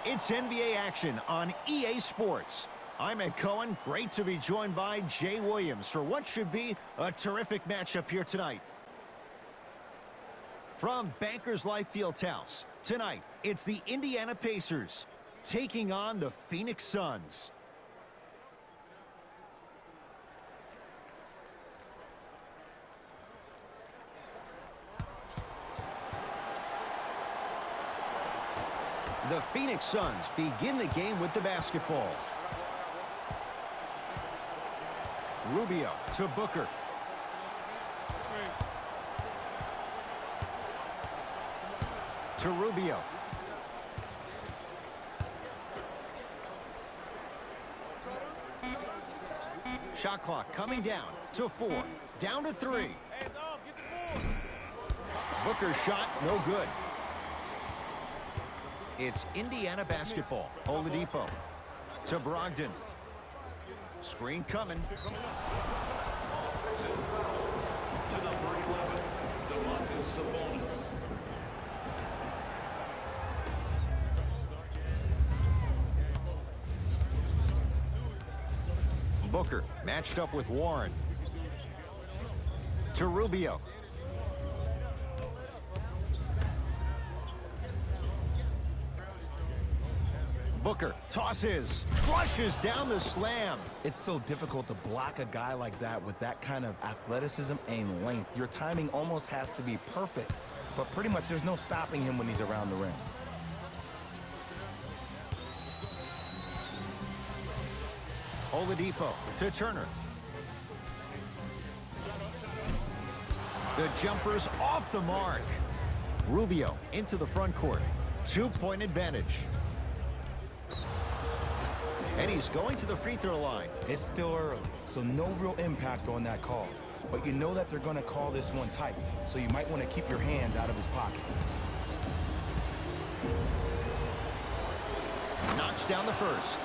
It's NBA action on EA Sports. I'm Ed Cohen. Great to be joined by Jay Williams for what should be a terrific matchup here tonight. From Bankers Life Fieldhouse, tonight it's the Indiana Pacers taking on the Phoenix Suns. The Phoenix Suns begin the game with the basketball. Rubio to Booker. To Rubio. Shot clock coming down to 4. Down to 3. Booker's shot, no good. It's Indiana basketball. Oladipo to Brogdon. Screen coming. To number 11, Sabonis. Booker matched up with Warren. To Rubio. Booker tosses, flushes down the slam. It's so difficult to block a guy like that with that kind of athleticism and length. Your timing almost has to be perfect, but pretty much there's no stopping him when he's around the rim. Oladipo to Turner. The jumper's off the mark. Rubio into the front court. 2-point advantage. And he's going to the free throw line. It's still early, so no real impact on that call. But you know that they're going to call this one tight, so you might want to keep your hands out of his pocket. Knocks down the first.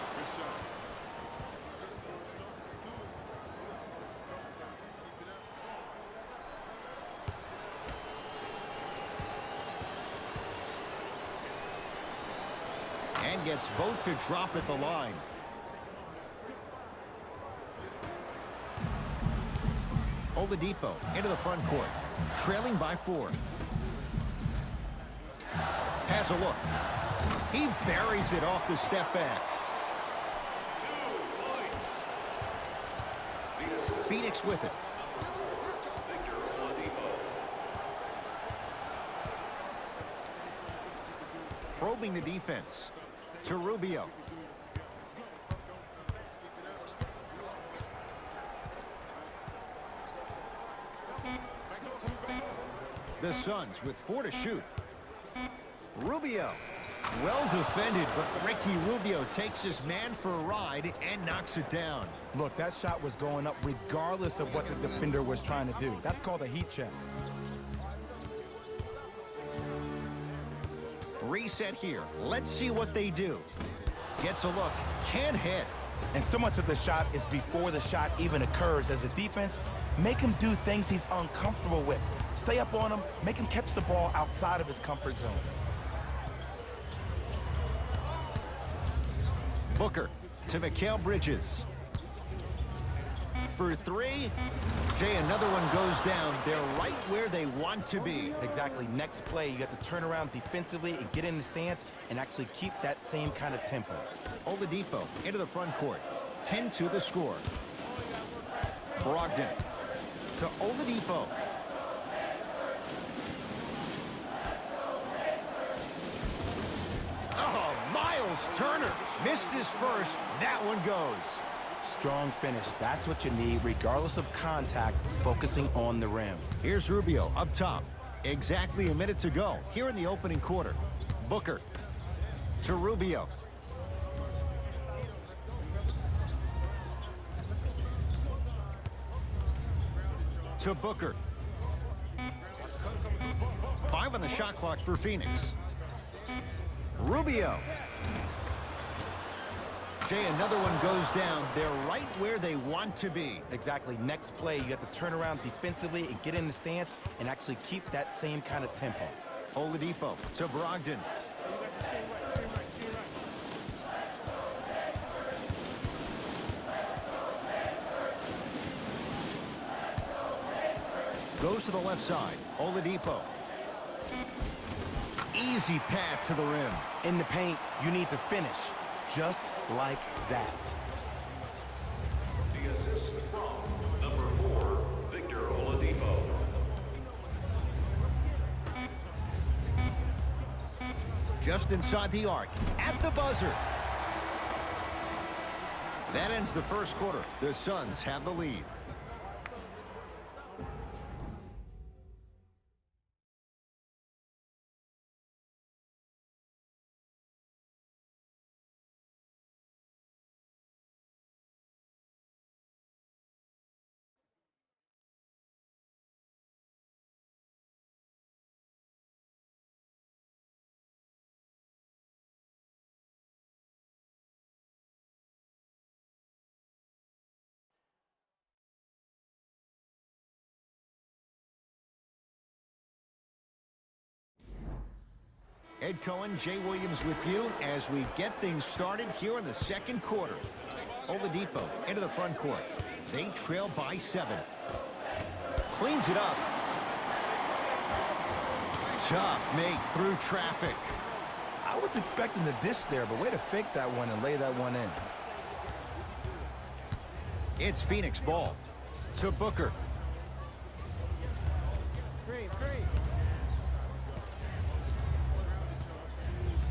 And gets both to drop at the line. Oladipo into the front court, trailing by 4. Has a look. He buries it off the step back. 2 points. Phoenix with it. Probing the defense. To Rubio. The Suns with 4 to shoot. Rubio. Well defended, but Ricky Rubio takes his man for a ride and knocks it down. Look, that shot was going up regardless of what the defender was trying to do. That's called a heat check. Reset here. Let's see what they do. Gets a look. Can't hit. And so much of the shot is before the shot even occurs. As a defense, make him do things he's uncomfortable with. Stay up on him, make him catch the ball outside of his comfort zone. Booker to Mikal Bridges. For 3. Jay, another one goes down. They're right where they want to be. Exactly. Next play, you got to turn around defensively and get in the stance and actually keep that same kind of tempo. Oladipo into the front court. 10-2 the score. Brogdon to Oladipo. Oh, Miles Turner missed his first. That one goes. Strong finish. That's what you need, regardless of contact, focusing on the rim. Here's Rubio up top. Exactly a minute to go here in the opening quarter. Booker to Rubio. To Booker. 5 on the shot clock for Phoenix. Rubio. Jay, another one goes down. They're right where they want to be. Exactly. Next play, you have to turn around defensively and get in the stance and actually keep that same kind of tempo. Oladipo to Brogdon. Goes to the left side. Oladipo. Easy path to the rim. In the paint, you need to finish just like that. The assist from number 4, Victor Oladipo. Just inside the arc. At the buzzer. That ends the first quarter. The Suns have the lead. Ed Cohen, Jay Williams with you as we get things started here in the second quarter. Oladipo into the front court. They trail by 7. Cleans it up. Tough make through traffic. I was expecting the dish there, but way to fake that one and lay that one in. It's Phoenix ball to Booker.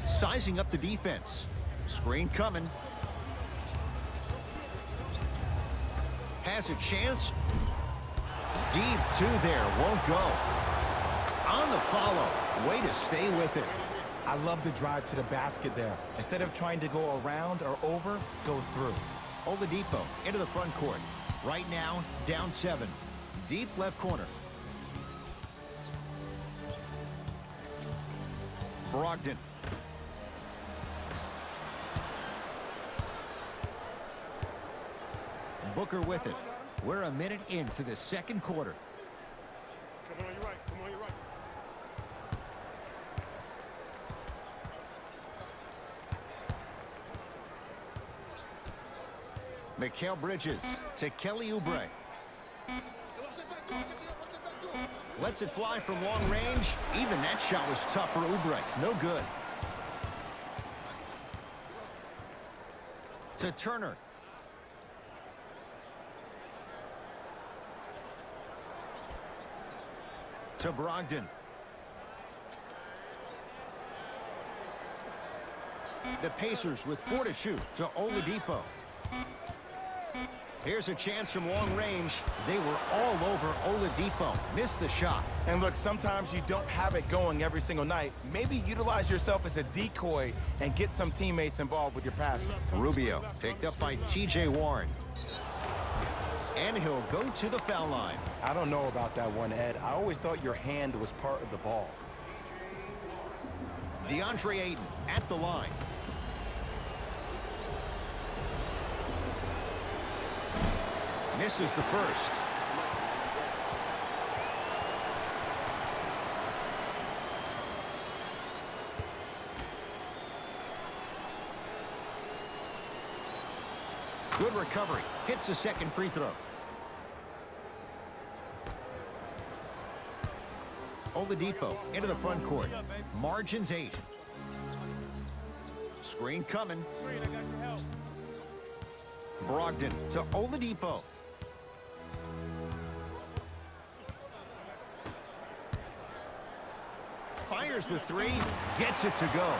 Sizing up the defense. Screen coming. Has a chance. Deep 2 there. Won't go. On the follow. Way to stay with it. I love the drive to the basket there. Instead of trying to go around or over, go through. Oladipo into the front court. Right now, down 7. Deep left corner. Brogdon. Booker with it. We're a minute into the second quarter. Come on, you're right. Come on, you're right. Mikal Bridges to Kelly Oubre. Lets it fly from long range. Even that shot was tough for Oubre. No good. To Turner. To Brogdon. The Pacers with 4 to shoot to Oladipo. Here's a chance from long range. They were all over Oladipo. Missed the shot. And look, sometimes you don't have it going every single night. Maybe utilize yourself as a decoy and get some teammates involved with your passing. Rubio picked up by T.J. Warren. And he'll go to the foul line. I don't know about that one, Ed. I always thought your hand was part of the ball. DeAndre Ayton at the line. Misses the first. Good recovery. Hits a second free throw. Oladipo into the front court. Margins 8. Screen coming. Brogdon to Oladipo. Fires the 3. Gets it to go.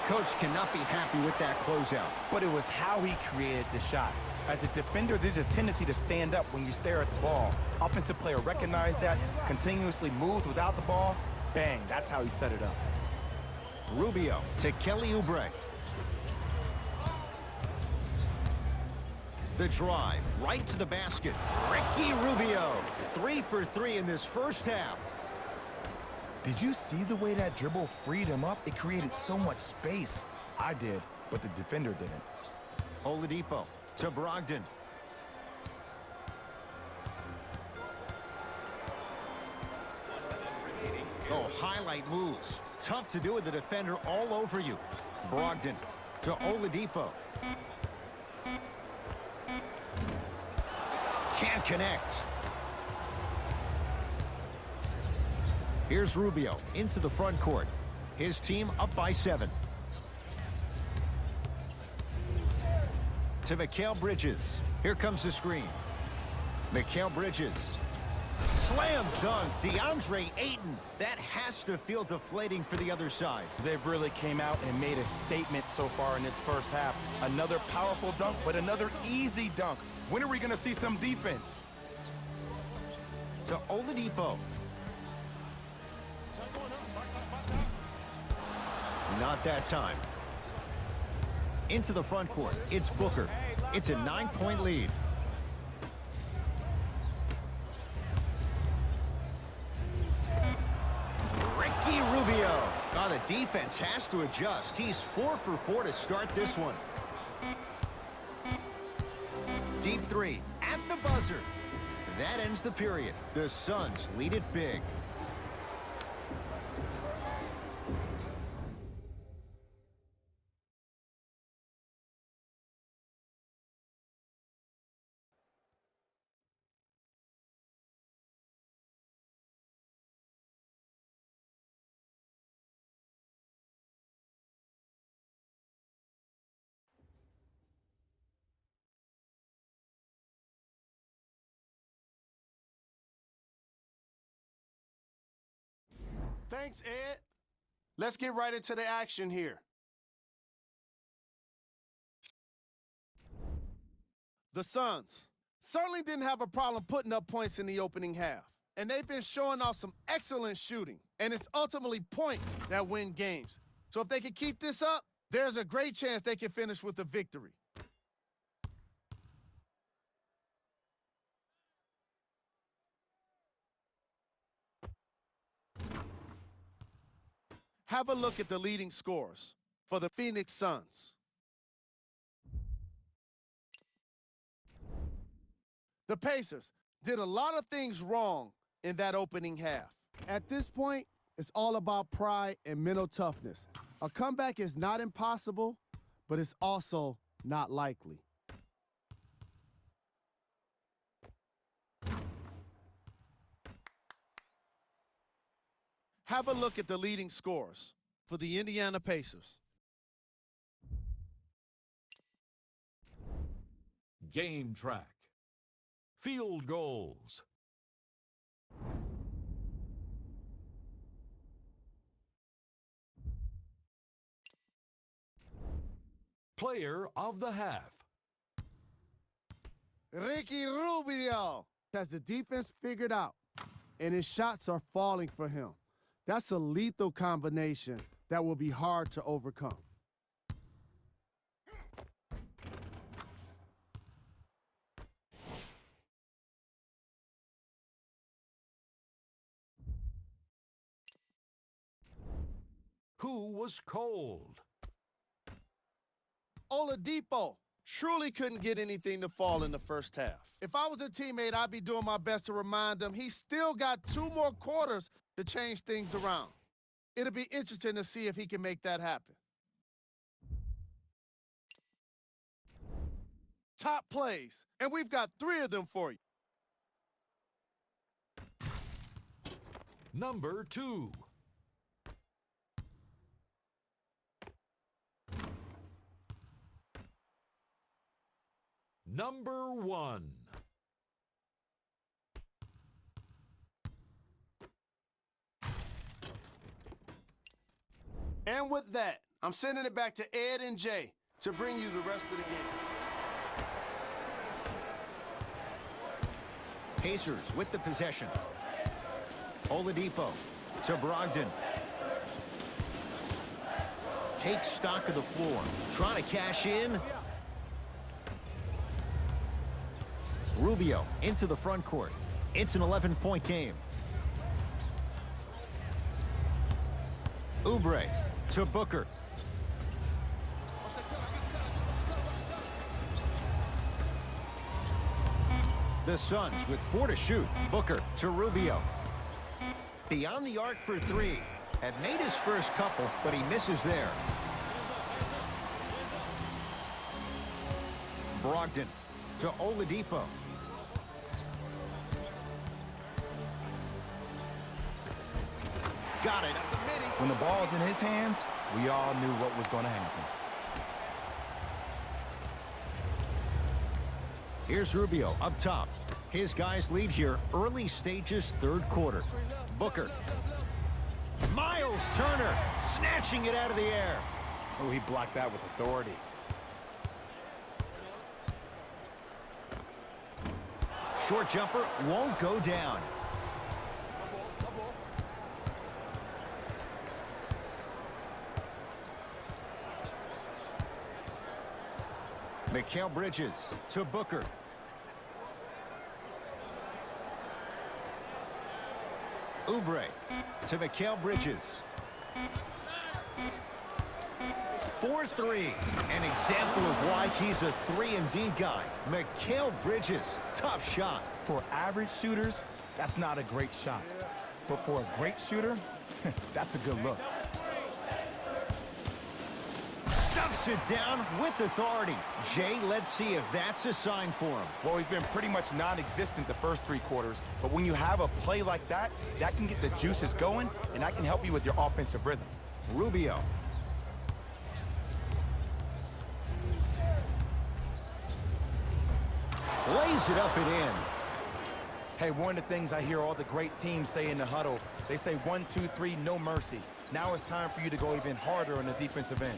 Coach cannot be happy with that closeout. But it was how he created the shot. As a defender, there's a tendency to stand up when you stare at the ball. Offensive player recognized that, continuously moved without the ball. Bang, that's how he set it up. Rubio to Kelly Oubre. The drive, right to the basket. Ricky Rubio, 3 for 3 in this first half. Did you see the way that dribble freed him up? It created so much space. I did, but the defender didn't. Oladipo to Brogdon. Oh, highlight moves. Tough to do with the defender all over you. Brogdon to Oladipo. Can't connect. Here's Rubio into the front court. His team up by 7. To Mikal Bridges. Here comes the screen. Mikal Bridges. Slam dunk, DeAndre Ayton. That has to feel deflating for the other side. They've really came out and made a statement so far in this first half. Another powerful dunk, but another easy dunk. When are we going to see some defense? To Oladipo. Not that time. Into the front court. It's Booker. It's a 9-point lead. Ricky Rubio. Oh, the defense has to adjust. He's 4 for 4 to start this one. Deep 3 at the buzzer. That ends the period. The Suns lead it big. Thanks, Ed. Let's get right into the action here. The Suns certainly didn't have a problem putting up points in the opening half. And they've been showing off some excellent shooting. And it's ultimately points that win games. So if they can keep this up, there's a great chance they can finish with a victory. Have a look at the leading scorers for the Phoenix Suns. The Pacers did a lot of things wrong in that opening half. At this point, it's all about pride and mental toughness. A comeback is not impossible, but it's also not likely. Have a look at the leading scorers for the Indiana Pacers. Game track. Field goals. Player of the half. Ricky Rubio has the defense figured out, and his shots are falling for him. That's a lethal combination that will be hard to overcome. Who was cold? Oladipo truly couldn't get anything to fall in the first half. If I was a teammate, I'd be doing my best to remind him he's still got 2 more quarters to change things around. It'll be interesting to see if he can make that happen. Top plays, and we've got 3 of them for you. Number 2. Number 1. And with that, I'm sending it back to Ed and Jay to bring you the rest of the game. Pacers with the possession. Oladipo to Brogdon. Takes stock of the floor. Trying to cash in. Rubio into the front court. It's an 11-point game. Oubre to Booker. The Suns with 4 to shoot. Booker to Rubio. Beyond the arc for 3. Had made his first couple, but he misses there. Brogdon to Oladipo. got it. When the ball's in his hands, we all knew what was going to happen. Here's Rubio up top. His guys lead here early stages, third quarter. Booker. Miles Turner snatching it out of the air. Oh, he blocked that with authority. Short jumper won't go down. Mikal Bridges to Booker. Oubre to Mikal Bridges. 4-3. An example of why he's a 3-and-D guy. Mikal Bridges, tough shot. For average shooters, that's not a great shot. But for a great shooter, that's a good look. Stuffs it down with authority. Jay, let's see if that's a sign for him. Well, he's been pretty much non-existent the first 3 quarters, but when you have a play like that, that can get the juices going, and that can help you with your offensive rhythm. Rubio. Lays it up and in. Hey, one of the things I hear all the great teams say in the huddle, they say 1, 2, 3, no mercy. Now it's time for you to go even harder on the defensive end.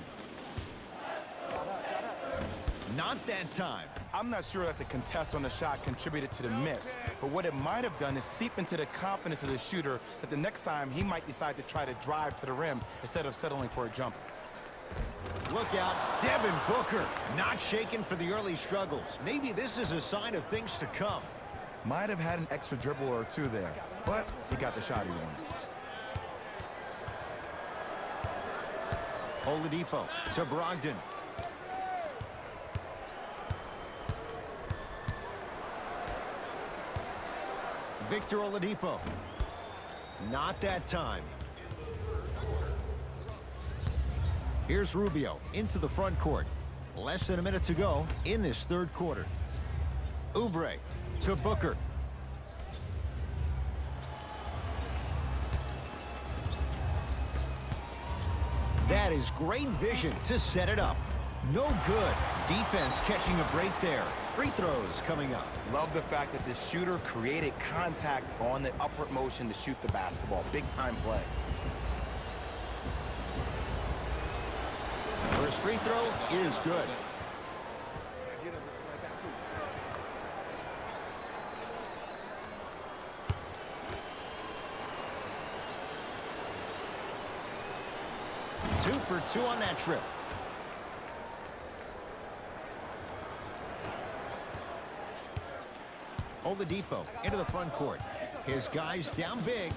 Not that time. I'm not sure that the contest on the shot contributed to the miss, but what it might have done is seep into the confidence of the shooter that the next time he might decide to try to drive to the rim instead of settling for a jumper. Look out, Devin Booker, not shaken for the early struggles. Maybe this is a sign of things to come. Might have had an extra dribble or 2 there, but he got the shot he wanted. Oladipo to Brogdon. Victor Oladipo. Not that time. Here's Rubio into the front court. Less than a minute to go in this third quarter. Oubre to Booker. That is great vision to set it up. No good. Defense catching a break there. Free throws coming up. Love the fact that the shooter created contact on the upward motion to shoot the basketball. Big time play. First free throw is good. Two for 2 on that trip. Oladipo into the front court. His guys down big.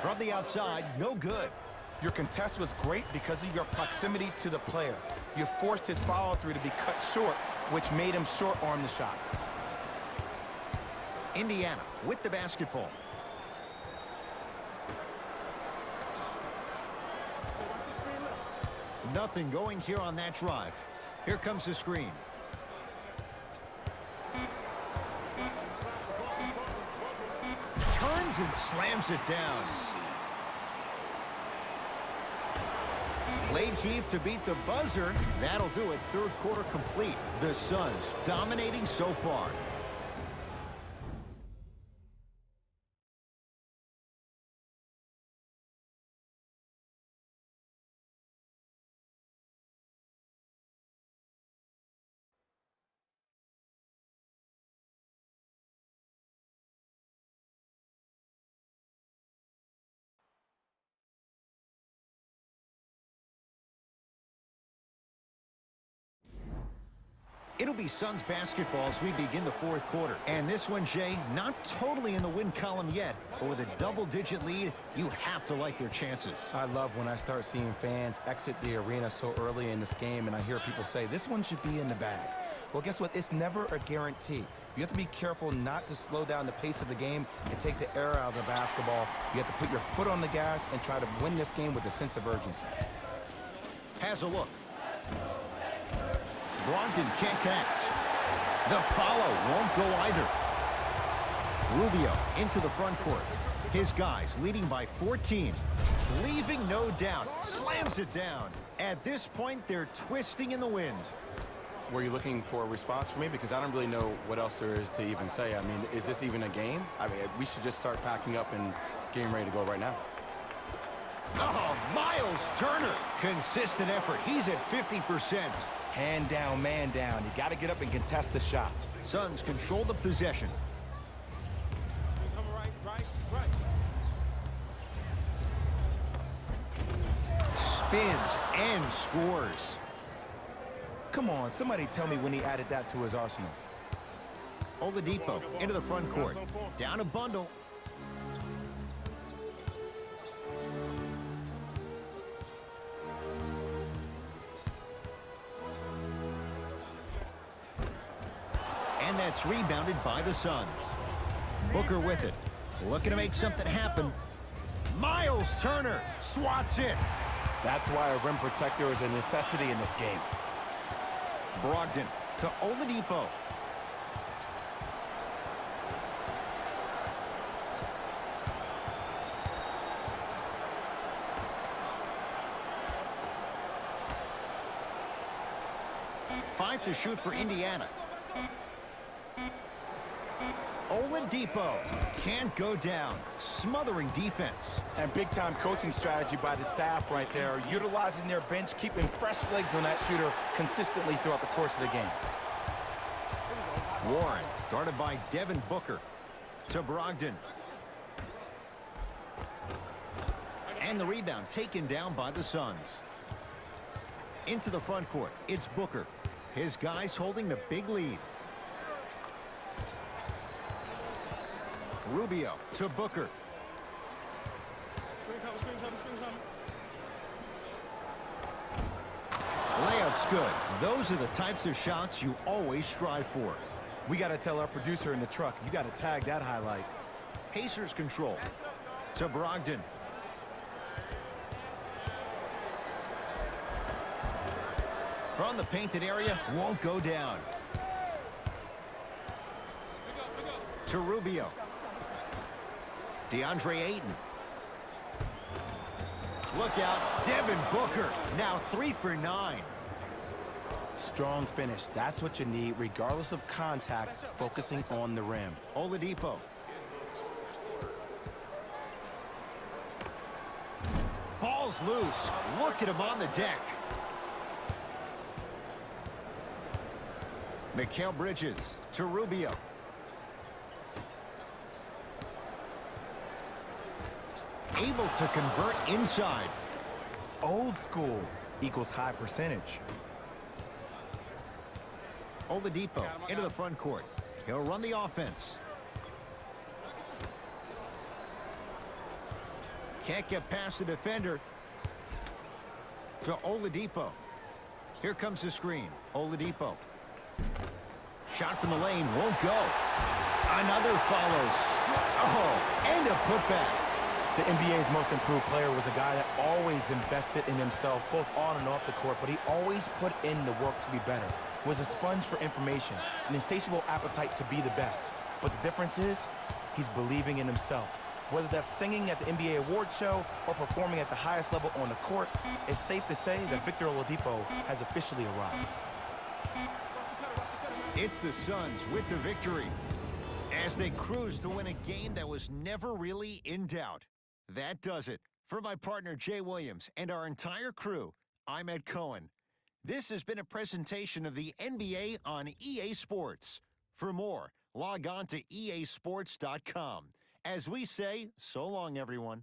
From the outside, no good. Your contest was great because of your proximity to the player. You forced his follow-through to be cut short, which made him short-arm the shot. Indiana with the basketball. Nothing going here on that drive. Here comes the screen. Turns and slams it down. Late heave to beat the buzzer. That'll do it. Third quarter complete. The Suns dominating so far. It'll be Suns basketball as we begin the fourth quarter. And this one, Jay, not totally in the win column yet, but with a double-digit lead, you have to like their chances. I love when I start seeing fans exit the arena so early in this game, and I hear people say, this one should be in the bag. Well, guess what? It's never a guarantee. You have to be careful not to slow down the pace of the game and take the air out of the basketball. You have to put your foot on the gas and try to win this game with a sense of urgency. Has a look. Brogdon can't connect. The follow won't go either. Rubio into the front court. His guys leading by 14. Leaving no doubt. Slams it down. At this point, they're twisting in the wind. Were you looking for a response from me? Because I don't really know what else there is to even say. I mean, is this even a game? I mean, we should just start packing up and getting ready to go right now. Oh, Miles Turner. Consistent effort. He's at 50%. Hand down, man down. You got to get up and contest the shot. Suns control the possession. Spins and scores. Come on, somebody tell me when he added that to his arsenal. Oladipo into the front court. Down a bundle. And that's rebounded by the Suns. Booker with it. Looking to make something happen. Miles Turner swats it. That's why a rim protector is a necessity in this game. Brogdon to Oladipo. Five to shoot for Indiana. Oladipo can't go down. Smothering defense. And big-time coaching strategy by the staff right there, utilizing their bench, keeping fresh legs on that shooter consistently throughout the course of the game. Warren guarded by Devin Booker to Brogdon. And the rebound taken down by the Suns. Into the front court, it's Booker. His guys holding the big lead. Rubio to Booker. Layup's good. Those are the types of shots you always strive for. We got to tell our producer in the truck, you got to tag that highlight. Pacers control to Brogdon. From the painted area, won't go down. To Rubio. DeAndre Ayton. Look out, Devin Booker, now 3 for 9. Strong finish, that's what you need, regardless of contact, focusing on the rim. Oladipo. Ball's loose. Look at him on the deck. Mikal Bridges to Rubio. Able to convert inside. Old school equals high percentage. Oladipo into the front court. He'll run the offense. Can't get past the defender. To Oladipo. Here comes the screen. Oladipo. Shot from the lane won't go. Another follows. Oh, and a putback. The NBA's most improved player was a guy that always invested in himself, both on and off the court, but he always put in the work to be better. Was a sponge for information, an insatiable appetite to be the best. But the difference is, he's believing in himself. Whether that's singing at the NBA award show or performing at the highest level on the court, it's safe to say that Victor Oladipo has officially arrived. It's the Suns with the victory as they cruise to win a game that was never really in doubt. That does it. For my partner, Jay Williams, and our entire crew, I'm Ed Cohen. This has been a presentation of the NBA on EA Sports. For more, log on to easports.com. As we say, so long, everyone.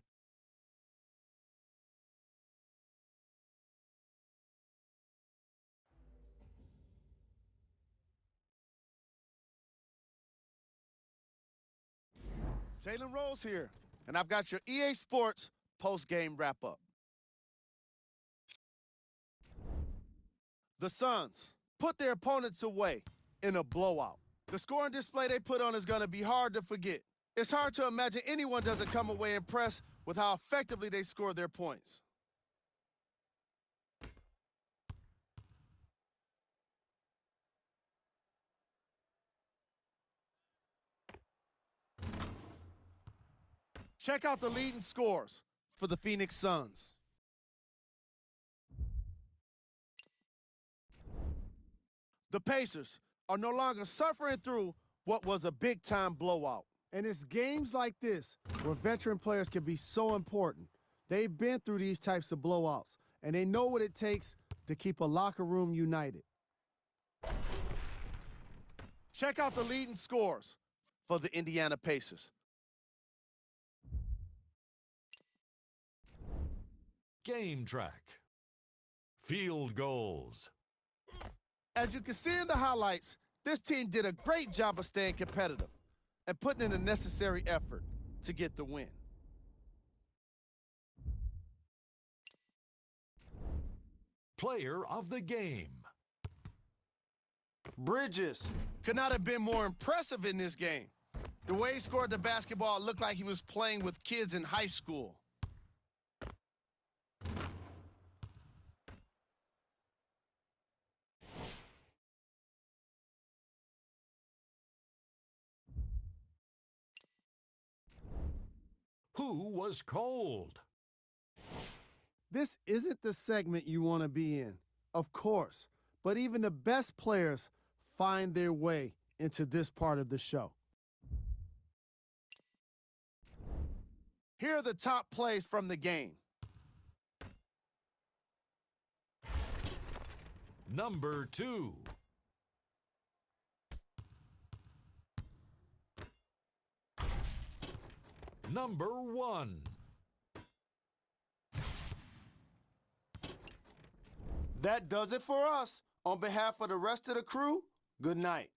Jalen Rose here, and I've got your EA Sports post-game wrap-up. The Suns put their opponents away in a blowout. The scoring display they put on is going to be hard to forget. It's hard to imagine anyone doesn't come away impressed with how effectively they score their points. Check out the leading scores for the Phoenix Suns. The Pacers are no longer suffering through what was a big-time blowout. And it's games like this where veteran players can be so important. They've been through these types of blowouts, and they know what it takes to keep a locker room united. Check out the leading scores for the Indiana Pacers. Game track. Field goals. As you can see in the highlights, this team did a great job of staying competitive and putting in the necessary effort to get the win. Player of the game. Bridges could not have been more impressive in this game. The way he scored the basketball looked like he was playing with kids in high school. Who was cold? This isn't the segment you want to be in, of course, but even the best players find their way into this part of the show. Here are the top plays from the game. Number 2. Number 1. That does it for us. On behalf of the rest of the crew, good night.